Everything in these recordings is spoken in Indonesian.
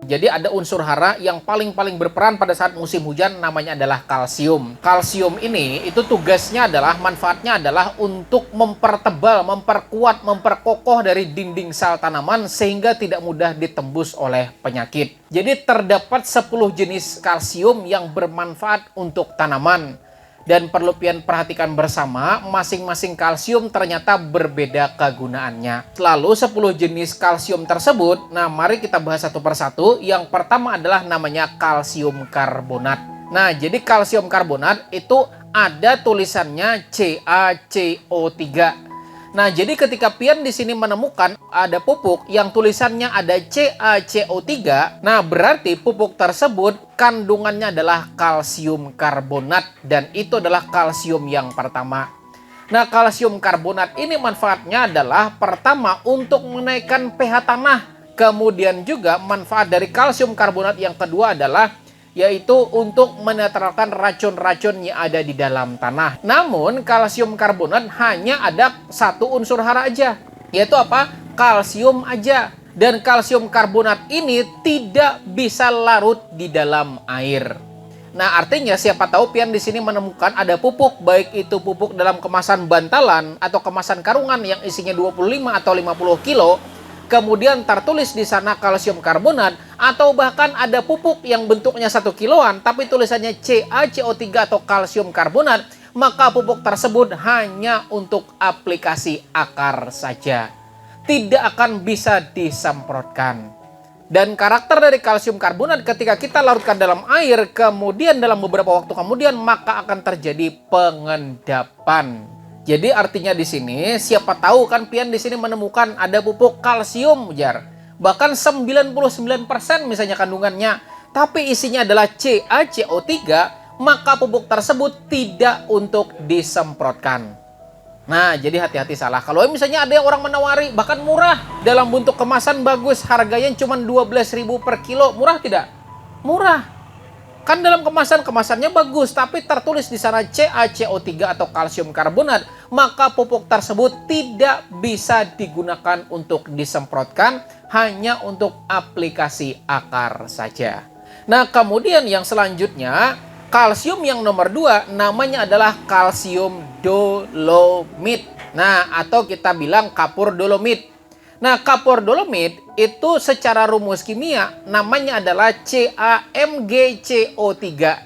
Jadi ada unsur hara yang paling berperan pada saat musim hujan, namanya adalah kalsium. Kalsium ini itu tugasnya adalah, manfaatnya adalah untuk mempertebal, memperkuat, memperkokoh dari dinding sel tanaman sehingga tidak mudah ditembus oleh penyakit. Jadi terdapat 10 jenis kalsium yang bermanfaat untuk tanaman. Dan perlu pian perhatikan bersama, masing-masing kalsium ternyata berbeda kegunaannya. Lalu 10 jenis kalsium tersebut, nah mari kita bahas satu persatu. Yang pertama adalah namanya kalsium karbonat. Nah, jadi kalsium karbonat itu ada tulisannya CaCO3. Nah, jadi ketika pian di sini menemukan ada pupuk yang tulisannya ada CaCO3, nah berarti pupuk tersebut kandungannya adalah kalsium karbonat dan itu adalah kalsium yang pertama. Nah, kalsium karbonat ini manfaatnya adalah pertama untuk menaikkan pH tanah. Kemudian juga manfaat dari kalsium karbonat yang kedua adalah yaitu untuk menetralkan racun-racun yang ada di dalam tanah. Namun, kalsium karbonat hanya ada satu unsur hara aja, yaitu apa? Kalsium aja. Dan kalsium karbonat ini tidak bisa larut di dalam air. Nah, artinya siapa tahu pian di sini menemukan ada pupuk, baik itu pupuk dalam kemasan bantalan atau kemasan karungan yang isinya 25 atau 50 kilo, kemudian tertulis di sana kalsium karbonat, atau bahkan ada pupuk yang bentuknya 1 kiloan tapi tulisannya CaCO3 atau kalsium karbonat, maka pupuk tersebut hanya untuk aplikasi akar saja, tidak akan bisa disemprotkan. Dan karakter dari kalsium karbonat ketika kita larutkan dalam air, kemudian dalam beberapa waktu kemudian, maka akan terjadi pengendapan. Jadi artinya di sini siapa tahu kan pian di sini menemukan ada pupuk kalsium jar. Bahkan 99% misalnya kandungannya, tapi isinya adalah CaCO3, maka pupuk tersebut tidak untuk disemprotkan. Nah, jadi hati-hati salah. Kalau misalnya ada yang orang menawari bahkan murah dalam bentuk kemasan bagus, harganya cuma 12.000 per kilo, murah tidak? Murah. Kan dalam kemasannya bagus, tapi tertulis di sana CaCO3 atau kalsium karbonat, maka pupuk tersebut tidak bisa digunakan untuk disemprotkan, hanya untuk aplikasi akar saja. Nah, kemudian yang selanjutnya, kalsium yang nomor 2 namanya adalah kalsium dolomit. Nah, atau kita bilang kapur dolomit. Nah, kapur dolomit itu secara rumus kimia namanya adalah CaMgCO3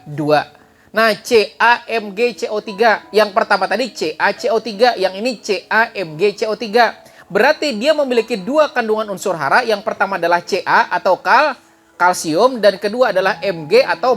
2. Nah, CaMgCO3 yang pertama tadi CaCO3, yang ini CaMgCO3. Berarti dia memiliki dua kandungan unsur hara. Yang pertama adalah Ca atau kalsium, dan kedua adalah Mg atau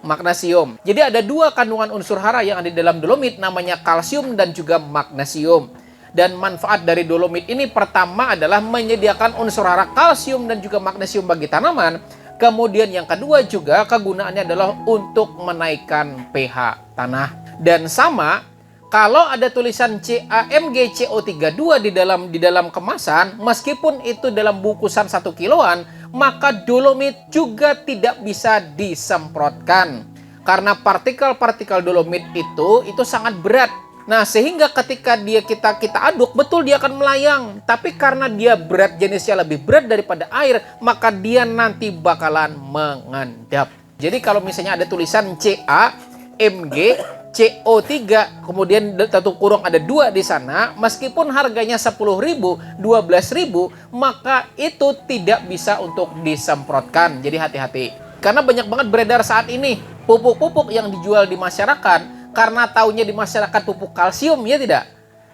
magnesium. Jadi ada dua kandungan unsur hara yang ada di dalam dolomit, namanya kalsium dan juga magnesium. Dan manfaat dari dolomit ini pertama adalah menyediakan unsur hara kalsium dan juga magnesium bagi tanaman. Kemudian yang kedua juga kegunaannya adalah untuk menaikkan pH tanah. Dan sama, kalau ada tulisan CaMgCO3 2 di dalam kemasan, meskipun itu dalam bungkusan 1 kiloan, maka dolomit juga tidak bisa disemprotkan. Karena partikel-partikel dolomit itu sangat berat. Nah, sehingga ketika kita aduk, betul dia akan melayang. Tapi karena dia berat, jenisnya lebih berat daripada air, maka dia nanti bakalan mengendap. Jadi kalau misalnya ada tulisan CaMgCO3, kemudian satu kurung ada 2 di sana, meskipun harganya 10.000, 12.000, maka itu tidak bisa untuk disemprotkan. Jadi hati-hati. Karena banyak banget beredar saat ini pupuk-pupuk yang dijual di masyarakat, karena taunya di masyarakat pupuk kalsium, ya tidak?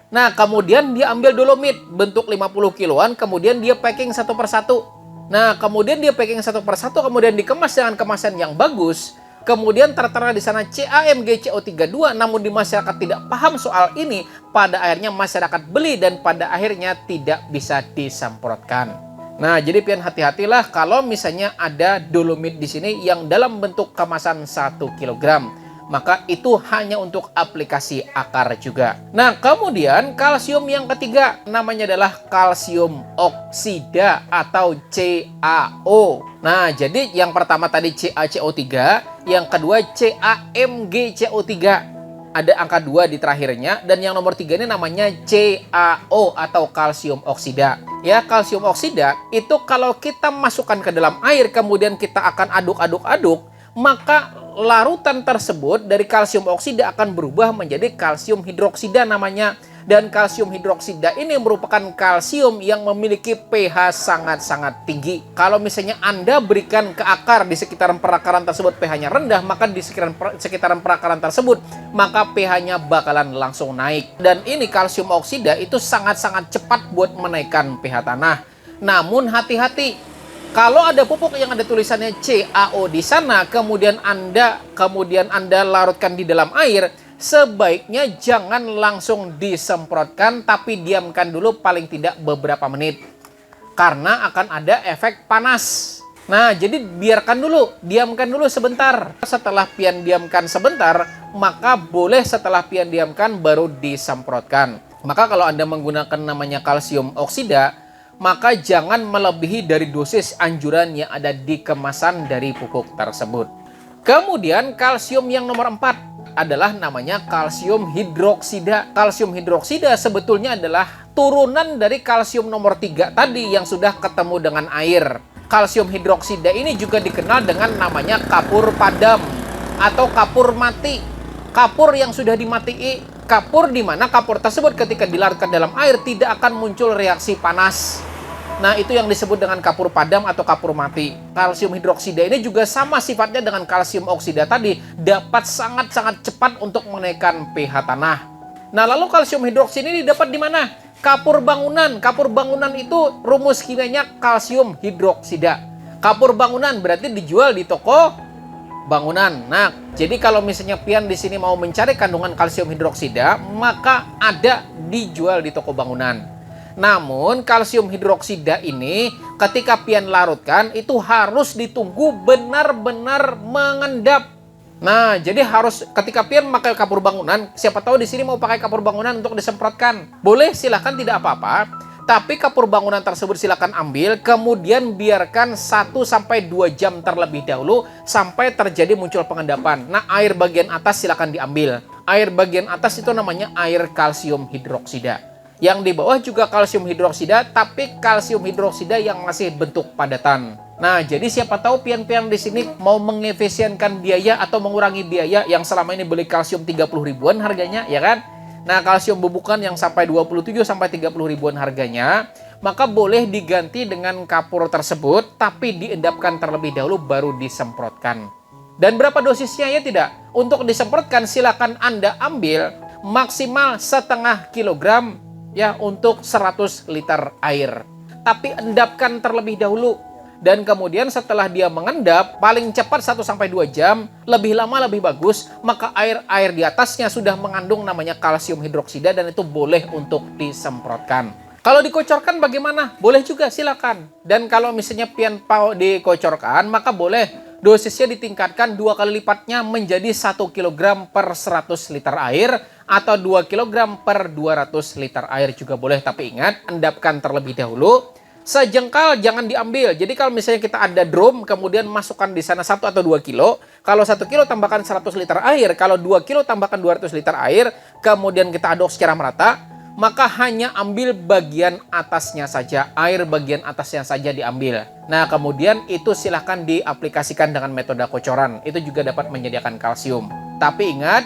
Nah, kemudian dia ambil dolomit bentuk 50 kiloan, kemudian dia packing satu persatu. Nah, kemudian dia packing satu persatu, kemudian dikemas dengan kemasan yang bagus. Kemudian tertera di sana CaMgCO3 2, namun di masyarakat tidak paham soal ini. Pada akhirnya masyarakat beli dan pada akhirnya tidak bisa disemprotkan. Nah, jadi pian hati-hatilah kalau misalnya ada dolomit di sini yang dalam bentuk kemasan 1 kilogram. Maka itu hanya untuk aplikasi akar juga. Nah, kemudian kalsium yang ketiga namanya adalah kalsium oksida atau CaO. Nah, jadi yang pertama tadi CaCO3, yang kedua CaMgCO3. ada angka 2 di terakhirnya, dan yang nomor 3 ini namanya CaO atau kalsium oksida. Ya, kalsium oksida itu kalau kita masukkan ke dalam air kemudian kita akan aduk-aduk-aduk, maka larutan tersebut dari kalsium oksida akan berubah menjadi kalsium hidroksida namanya. Dan kalsium hidroksida ini merupakan kalsium yang memiliki pH sangat-sangat tinggi. Kalau misalnya Anda berikan ke akar di sekitaran perakaran tersebut pH-nya rendah, maka di sekitaran perakaran tersebut maka pH-nya bakalan langsung naik. Dan ini kalsium oksida itu sangat-sangat cepat buat menaikkan pH tanah. Namun hati-hati, kalau ada pupuk yang ada tulisannya CaO di sana, kemudian Anda larutkan di dalam air, sebaiknya jangan langsung disemprotkan, tapi diamkan dulu paling tidak beberapa menit. Karena akan ada efek panas. Nah, jadi diamkan dulu sebentar. Setelah pian diamkan sebentar, maka boleh setelah pian diamkan baru disemprotkan. Maka kalau Anda menggunakan namanya kalsium oksida, maka jangan melebihi dari dosis anjuran yang ada di kemasan dari pupuk tersebut. Kemudian kalsium yang nomor 4 adalah namanya kalsium hidroksida. Kalsium hidroksida sebetulnya adalah turunan dari kalsium nomor 3 tadi yang sudah ketemu dengan air. Kalsium hidroksida ini juga dikenal dengan namanya kapur padam atau kapur mati. Kapur yang sudah dimatii. Kapur di mana kapur tersebut ketika dilarutkan dalam air tidak akan muncul reaksi panas. Nah, itu yang disebut dengan kapur padam atau kapur mati. Kalsium hidroksida ini juga sama sifatnya dengan kalsium oksida tadi, dapat sangat-sangat cepat untuk menaikkan pH tanah. Nah, lalu kalsium hidroksida ini didapat di mana? Kapur bangunan. Kapur bangunan itu rumus kimianya kalsium hidroksida. Kapur bangunan berarti dijual di toko bangunan. Nah, jadi kalau misalnya pian di sini mau mencari kandungan kalsium hidroksida, maka ada dijual di toko bangunan. Namun kalsium hidroksida ini ketika pian larutkan itu harus ditunggu benar-benar mengendap. Nah, jadi harus ketika pian memakai kapur bangunan, siapa tahu di sini mau pakai kapur bangunan untuk disemprotkan. Boleh, silahkan, tidak apa-apa. Tapi kapur bangunan tersebut silakan ambil, kemudian biarkan 1-2 jam terlebih dahulu sampai terjadi muncul pengendapan. Nah, air bagian atas silakan diambil. Air bagian atas itu namanya air kalsium hidroksida. Yang di bawah juga kalsium hidroksida, tapi kalsium hidroksida yang masih bentuk padatan. Nah, jadi siapa tahu pian-pian di sini mau mengefisienkan biaya atau mengurangi biaya yang selama ini beli kalsium 30 ribuan harganya, ya kan? Nah, kalsium bubukan yang sampai 27-30 ribuan harganya, maka boleh diganti dengan kapur tersebut, tapi diendapkan terlebih dahulu baru disemprotkan. Dan berapa dosisnya ya tidak? Untuk disemprotkan silakan Anda ambil maksimal setengah kilogram ya untuk 100 liter air. Tapi endapkan terlebih dahulu. Dan kemudian setelah dia mengendap, paling cepat 1-2 jam, lebih lama lebih bagus, maka air di atasnya sudah mengandung namanya kalsium hidroksida dan itu boleh untuk disemprotkan. Kalau dikocorkan bagaimana? Boleh juga, silakan. Dan kalau misalnya pian pau dikocorkan, maka boleh dosisnya ditingkatkan 2 kali lipatnya menjadi 1 kg per 100 liter air atau 2 kg per 200 liter air juga boleh. Tapi ingat, endapkan terlebih dahulu. Sejengkal jangan diambil. Jadi kalau misalnya kita ada drum, kemudian masukkan di sana 1 atau 2 kilo. Kalau 1 kilo tambahkan 100 liter air. Kalau 2 kilo tambahkan 200 liter air. Kemudian kita aduk secara merata. Maka hanya ambil bagian atasnya saja. Air bagian atasnya saja diambil. Nah, kemudian itu silahkan diaplikasikan dengan metode kocoran. Itu juga dapat menyediakan kalsium. Tapi ingat,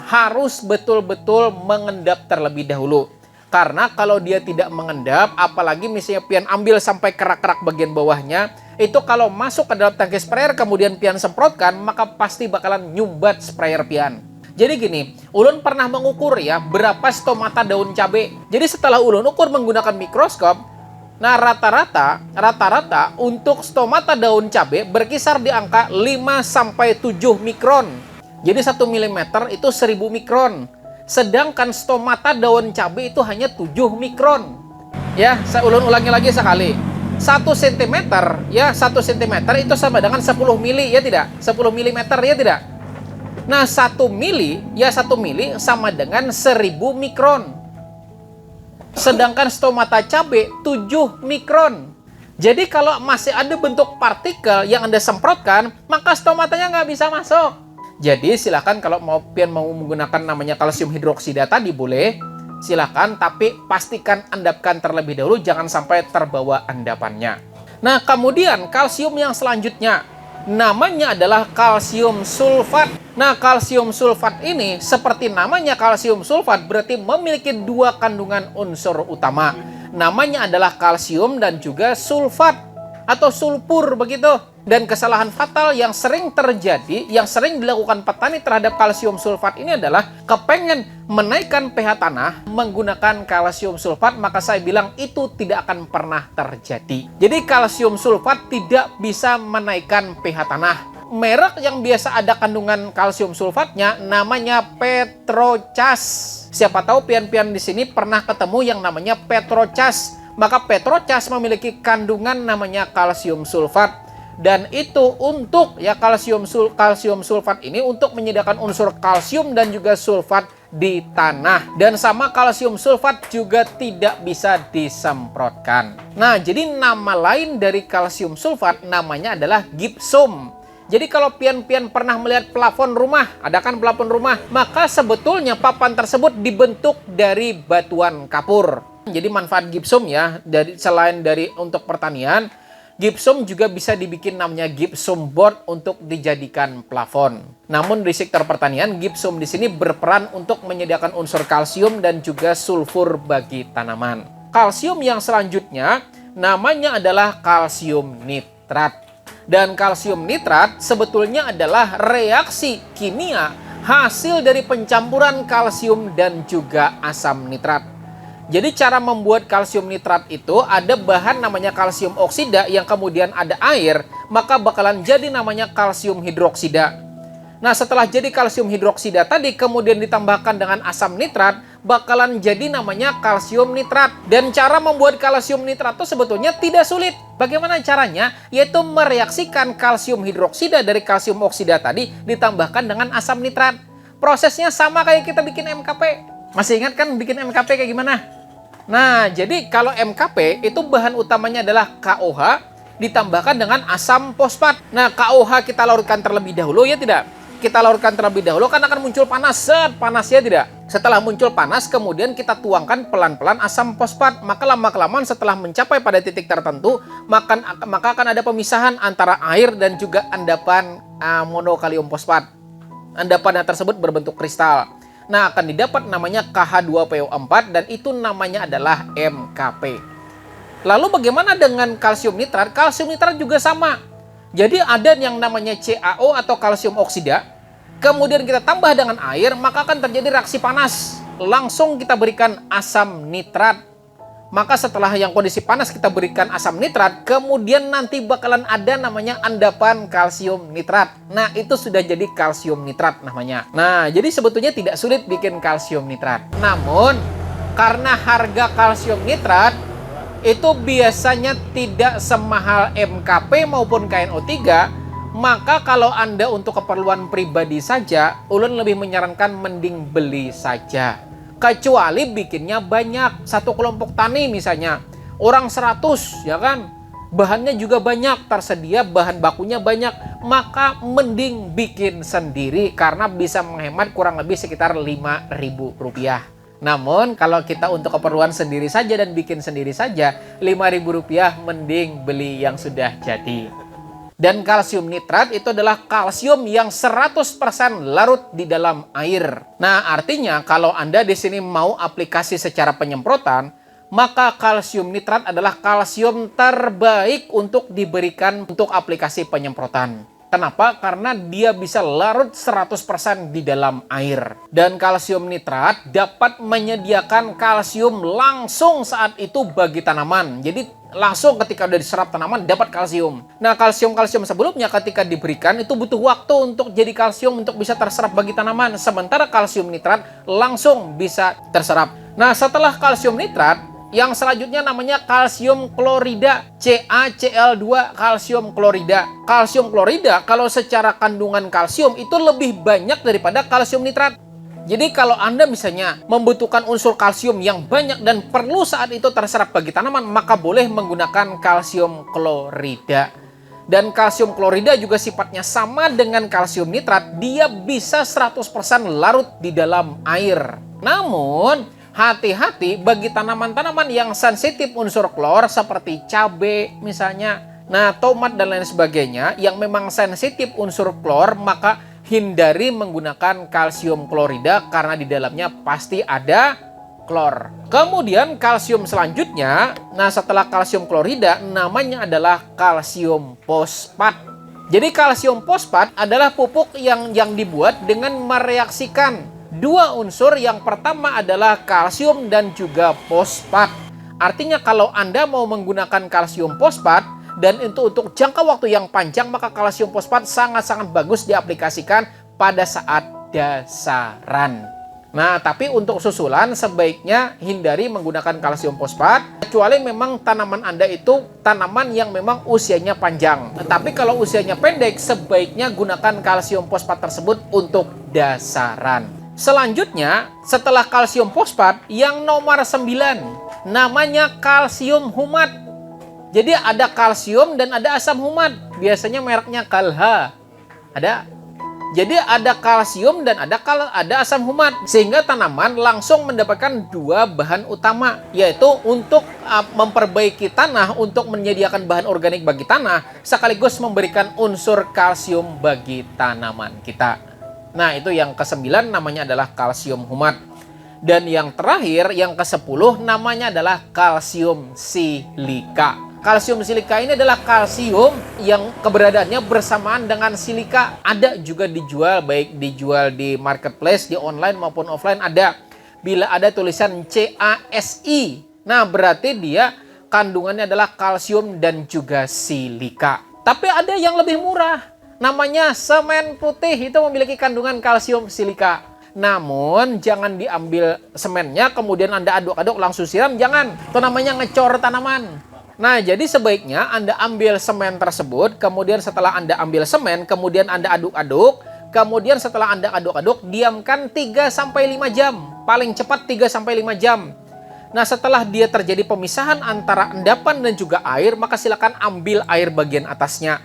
harus betul-betul mengendap terlebih dahulu. Karena kalau dia tidak mengendap, apalagi misalnya pian ambil sampai kerak-kerak bagian bawahnya, itu kalau masuk ke dalam tangki sprayer kemudian pian semprotkan, maka pasti bakalan nyumbat sprayer pian. Jadi gini, ulun pernah mengukur ya berapa stomata daun cabai. Jadi setelah ulun ukur menggunakan mikroskop, nah rata-rata untuk stomata daun cabai berkisar di angka 5-7 mikron. Jadi 1 mm itu 1000 mikron. Sedangkan stomata daun cabai itu hanya 7 mikron. Ya, saya ulangi lagi sekali. 1 cm ya, 1 cm itu sama dengan 10 mili ya tidak? 10 mm ya tidak? Nah, 1 mili ya 1 mili sama dengan 1000 mikron. Sedangkan stomata cabai 7 mikron. Jadi kalau masih ada bentuk partikel yang Anda semprotkan, maka stomatanya nggak bisa masuk. Jadi silakan kalau mau menggunakan namanya kalsium hidroksida tadi boleh, silakan, tapi pastikan endapkan terlebih dahulu, jangan sampai terbawa endapannya. Nah, kemudian kalsium yang selanjutnya namanya adalah kalsium sulfat. Nah, kalsium sulfat ini seperti namanya kalsium sulfat berarti memiliki dua kandungan unsur utama. Namanya adalah kalsium dan juga sulfat atau sulfur begitu. Dan kesalahan fatal yang sering terjadi, yang sering dilakukan petani terhadap kalsium sulfat ini adalah kepengen menaikkan pH tanah menggunakan kalsium sulfat, maka saya bilang itu tidak akan pernah terjadi. Jadi kalsium sulfat tidak bisa menaikkan pH tanah. Merek yang biasa ada kandungan kalsium sulfatnya namanya Petrocas. Siapa tahu pian-pian di sini pernah ketemu yang namanya Petrocas. Maka Petrocas memiliki kandungan namanya kalsium sulfat. Dan itu untuk kalsium sulfat ini untuk menyediakan unsur kalsium dan juga sulfat di tanah. Dan sama kalsium sulfat juga tidak bisa disemprotkan. Nah, jadi nama lain dari kalsium sulfat namanya adalah gypsum. Jadi kalau pian-pian pernah melihat plafon rumah, ada kan plafon rumah, maka sebetulnya papan tersebut dibentuk dari batuan kapur. Jadi manfaat gypsum selain dari untuk pertanian, gypsum juga bisa dibikin namanya gypsum board untuk dijadikan plafon. Namun di sektor pertanian, gypsum di sini berperan untuk menyediakan unsur kalsium dan juga sulfur bagi tanaman. Kalsium yang selanjutnya namanya adalah kalsium nitrat. Dan kalsium nitrat sebetulnya adalah reaksi kimia hasil dari pencampuran kalsium dan juga asam nitrat. Jadi cara membuat kalsium nitrat itu ada bahan namanya kalsium oksida yang kemudian ada air, maka bakalan jadi namanya kalsium hidroksida. Nah, setelah jadi kalsium hidroksida tadi kemudian ditambahkan dengan asam nitrat, bakalan jadi namanya kalsium nitrat. Dan cara membuat kalsium nitrat itu sebetulnya tidak sulit. Bagaimana caranya? Yaitu mereaksikan kalsium hidroksida dari kalsium oksida tadi ditambahkan dengan asam nitrat. Prosesnya sama kayak kita bikin MKP. Masih ingat kan bikin MKP kayak gimana? Nah, jadi kalau MKP itu bahan utamanya adalah KOH ditambahkan dengan asam fosfat. Nah, KOH kita larutkan terlebih dahulu, ya tidak? Kita larutkan terlebih dahulu kan akan muncul panas. Panas, ya tidak? Setelah muncul panas, kemudian kita tuangkan pelan-pelan asam fosfat. Maka lama-kelamaan setelah mencapai pada titik tertentu, maka akan ada pemisahan antara air dan juga endapan monokalium fosfat. Endapan tersebut berbentuk kristal. Nah, akan didapat namanya KH2PO4 dan itu namanya adalah MKP. Lalu bagaimana dengan kalsium nitrat? Kalsium nitrat juga sama. Jadi ada yang namanya CaO atau kalsium oksida. Kemudian kita tambah dengan air, maka akan terjadi reaksi panas. Langsung kita berikan asam nitrat. Maka setelah yang kondisi panas kita berikan asam nitrat, kemudian nanti bakalan ada namanya endapan kalsium nitrat. Nah, itu sudah jadi kalsium nitrat namanya. Nah, jadi sebetulnya tidak sulit bikin kalsium nitrat. Namun, karena harga kalsium nitrat itu biasanya tidak semahal MKP maupun KNO3, maka kalau Anda untuk keperluan pribadi saja, ulun lebih menyarankan mending beli saja. Kecuali bikinnya banyak, satu kelompok tani misalnya, orang 100, ya kan? Bahannya juga banyak, tersedia bahan bakunya banyak, maka mending bikin sendiri karena bisa menghemat kurang lebih sekitar Rp5.000. Namun kalau kita untuk keperluan sendiri saja dan bikin sendiri saja, Rp5.000 mending beli yang sudah jadi. Dan kalsium nitrat itu adalah kalsium yang 100% larut di dalam air. Nah, artinya kalau Anda di sini mau aplikasi secara penyemprotan, maka kalsium nitrat adalah kalsium terbaik untuk diberikan untuk aplikasi penyemprotan. Kenapa? Karena dia bisa larut 100% di dalam air. Dan kalsium nitrat dapat menyediakan kalsium langsung saat itu bagi tanaman. Jadi langsung ketika udah diserap tanaman dapat kalsium. Nah, kalsium-kalsium sebelumnya ketika diberikan itu butuh waktu untuk jadi kalsium untuk bisa terserap bagi tanaman. Sementara kalsium nitrat langsung bisa terserap. Nah, setelah kalsium nitrat, yang selanjutnya namanya kalsium klorida, CaCl2 kalsium klorida. Kalsium klorida kalau secara kandungan kalsium itu lebih banyak daripada kalsium nitrat. Jadi kalau Anda misalnya membutuhkan unsur kalsium yang banyak dan perlu saat itu terserap bagi tanaman, maka boleh menggunakan kalsium klorida. Dan kalsium klorida juga sifatnya sama dengan kalsium nitrat, dia bisa 100% larut di dalam air. Namun, hati-hati bagi tanaman-tanaman yang sensitif unsur klor seperti cabai misalnya, nah tomat dan lain sebagainya yang memang sensitif unsur klor, maka hindari menggunakan kalsium klorida karena di dalamnya pasti ada klor. Kemudian kalsium selanjutnya, nah setelah kalsium klorida namanya adalah kalsium fosfat. Jadi kalsium fosfat adalah pupuk yang dibuat dengan mereaksikan dua unsur, yang pertama adalah kalsium dan juga fosfat. Artinya kalau Anda mau menggunakan kalsium fosfat dan itu untuk jangka waktu yang panjang, maka kalsium fosfat sangat-sangat bagus diaplikasikan pada saat dasaran. Nah, tapi untuk susulan sebaiknya hindari menggunakan kalsium fosfat, kecuali memang tanaman Anda itu tanaman yang memang usianya panjang. Tapi kalau usianya pendek, sebaiknya gunakan kalsium fosfat tersebut untuk dasaran. Selanjutnya, setelah kalsium fosfat, yang nomor 9, namanya kalsium humat. Jadi ada kalsium dan ada asam humat. Biasanya mereknya Kalha. Jadi ada kalsium dan ada asam humat, sehingga tanaman langsung mendapatkan dua bahan utama, yaitu untuk memperbaiki tanah, untuk menyediakan bahan organik bagi tanah, sekaligus memberikan unsur kalsium bagi tanaman kita. Nah, itu yang ke-9 namanya adalah kalsium humat. Dan yang terakhir, yang ke-10 namanya adalah kalsium silika. Kalsium silika ini adalah kalsium yang keberadaannya bersamaan dengan silika. Ada juga dijual, baik dijual di marketplace, di online maupun offline ada. Bila ada tulisan CASI, nah berarti dia kandungannya adalah kalsium dan juga silika. Tapi ada yang lebih murah, namanya semen putih, itu memiliki kandungan kalsium silika. Namun jangan diambil semennya kemudian Anda aduk-aduk langsung siram, jangan. Itu namanya ngecor tanaman. Nah, jadi sebaiknya Anda ambil semen tersebut, kemudian setelah Anda ambil semen, kemudian Anda aduk-aduk, kemudian setelah Anda aduk-aduk, diamkan 3-5 jam. Paling cepat 3-5 jam. Nah, setelah dia terjadi pemisahan antara endapan dan juga air, maka silakan ambil air bagian atasnya.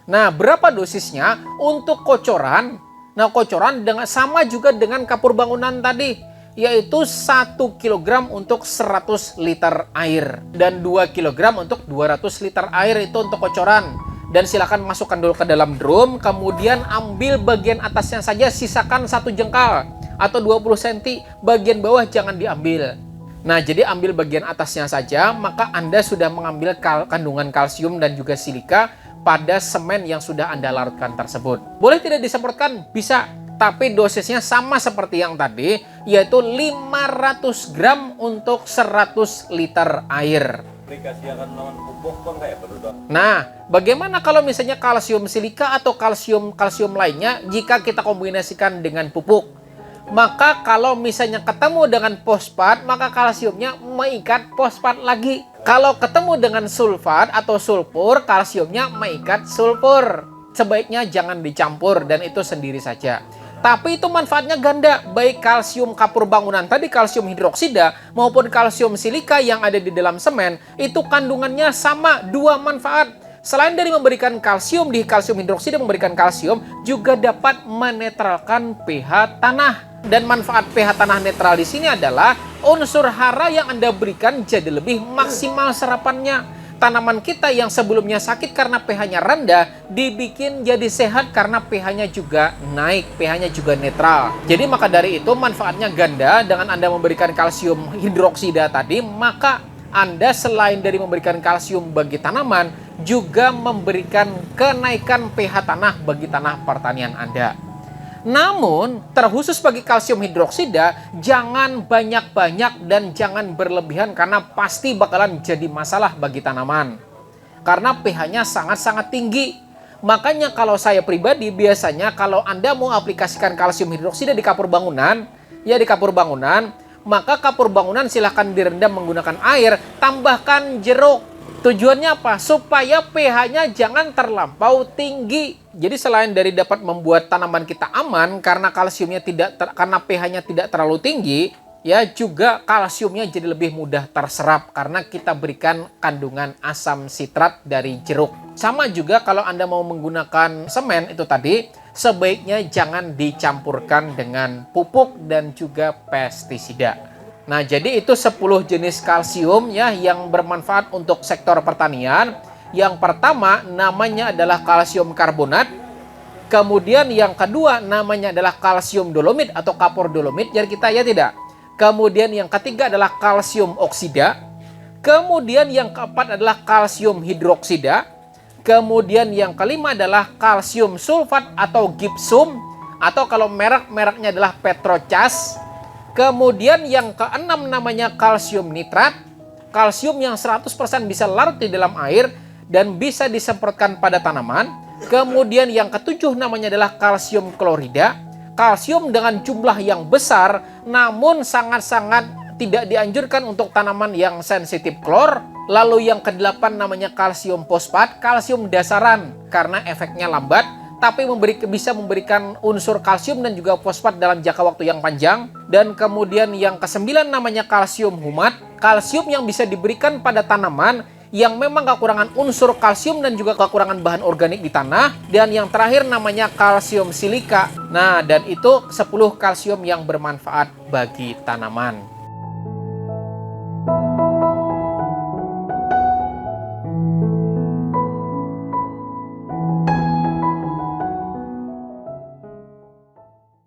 Nah, berapa dosisnya? Untuk kocoran, nah kocoran sama juga dengan kapur bangunan tadi, yaitu 1 kg untuk 100 liter air dan 2 kg untuk 200 liter air, itu untuk kocoran. Dan silakan masukkan dulu ke dalam drum, kemudian ambil bagian atasnya saja, sisakan 1 jengkal atau 20 cm, bagian bawah jangan diambil. Nah, jadi ambil bagian atasnya saja, maka Anda sudah mengambil kandungan kalsium dan juga silika pada semen yang sudah Anda larutkan tersebut. Boleh tidak disemprotkan? Bisa. Tapi dosisnya sama seperti yang tadi, yaitu 500 gram untuk 100 liter air. Nah, bagaimana kalau misalnya kalsium silika atau kalsium lainnya jika kita kombinasikan dengan pupuk? Maka kalau misalnya ketemu dengan fosfat, maka kalsiumnya mengikat fosfat lagi. Kalau ketemu dengan sulfat atau sulfur, kalsiumnya mengikat sulfur. Sebaiknya jangan dicampur dan itu sendiri saja. Tapi itu manfaatnya ganda, baik kalsium kapur bangunan tadi, kalsium hidroksida, maupun kalsium silika yang ada di dalam semen, itu kandungannya sama, dua manfaat. Selain dari memberikan kalsium, di kalsium hidroksida memberikan kalsium, juga dapat menetralkan pH tanah. Dan manfaat pH tanah netral di sini adalah unsur hara yang Anda berikan jadi lebih maksimal serapannya. Tanaman kita yang sebelumnya sakit karena pH-nya rendah, dibikin jadi sehat karena pH-nya juga naik, pH-nya juga netral. Jadi maka dari itu manfaatnya ganda. Dengan Anda memberikan kalsium hidroksida tadi, maka Anda selain dari memberikan kalsium bagi tanaman, juga memberikan kenaikan pH tanah bagi tanah pertanian Anda. Namun, terkhusus bagi kalsium hidroksida, jangan banyak-banyak dan jangan berlebihan karena pasti bakalan jadi masalah bagi tanaman. Karena pH-nya sangat-sangat tinggi. Makanya kalau saya pribadi, biasanya kalau Anda mau aplikasikan kalsium hidroksida di kapur bangunan, maka kapur bangunan silahkan direndam menggunakan air, tambahkan jeruk. Tujuannya apa? Supaya pH-nya jangan terlampau tinggi. Jadi selain dari dapat membuat tanaman kita aman karena kalsiumnya karena pH-nya tidak terlalu tinggi, ya juga kalsiumnya jadi lebih mudah terserap karena kita berikan kandungan asam sitrat dari jeruk. Sama juga kalau Anda mau menggunakan semen itu tadi, sebaiknya jangan dicampurkan dengan pupuk dan juga pestisida. Nah, jadi itu 10 jenis kalsium ya yang bermanfaat untuk sektor pertanian. Yang pertama namanya adalah kalsium karbonat. Kemudian yang kedua namanya adalah kalsium dolomit atau kapur dolomit. Jadi kita ya tidak. Kemudian yang ketiga adalah kalsium oksida. Kemudian yang keempat adalah kalsium hidroksida. Kemudian yang kelima adalah kalsium sulfat atau gipsum. Atau kalau merek-mereknya adalah Petrocas. Kemudian yang keenam namanya kalsium nitrat. Kalsium yang 100% bisa larut di dalam air dan bisa disemprotkan pada tanaman. Kemudian yang ketujuh namanya adalah kalsium klorida. Kalsium dengan jumlah yang besar namun sangat-sangat tidak dianjurkan untuk tanaman yang sensitif klor. Lalu yang kedelapan namanya kalsium fosfat, kalsium dasaran karena efeknya lambat tapi bisa memberikan unsur kalsium dan juga fosfat dalam jangka waktu yang panjang. Dan kemudian yang kesembilan namanya kalsium humat, kalsium yang bisa diberikan pada tanaman yang memang kekurangan unsur kalsium dan juga kekurangan bahan organik di tanah. Dan yang terakhir namanya kalsium silika. Nah, dan itu 10 kalsium yang bermanfaat bagi tanaman.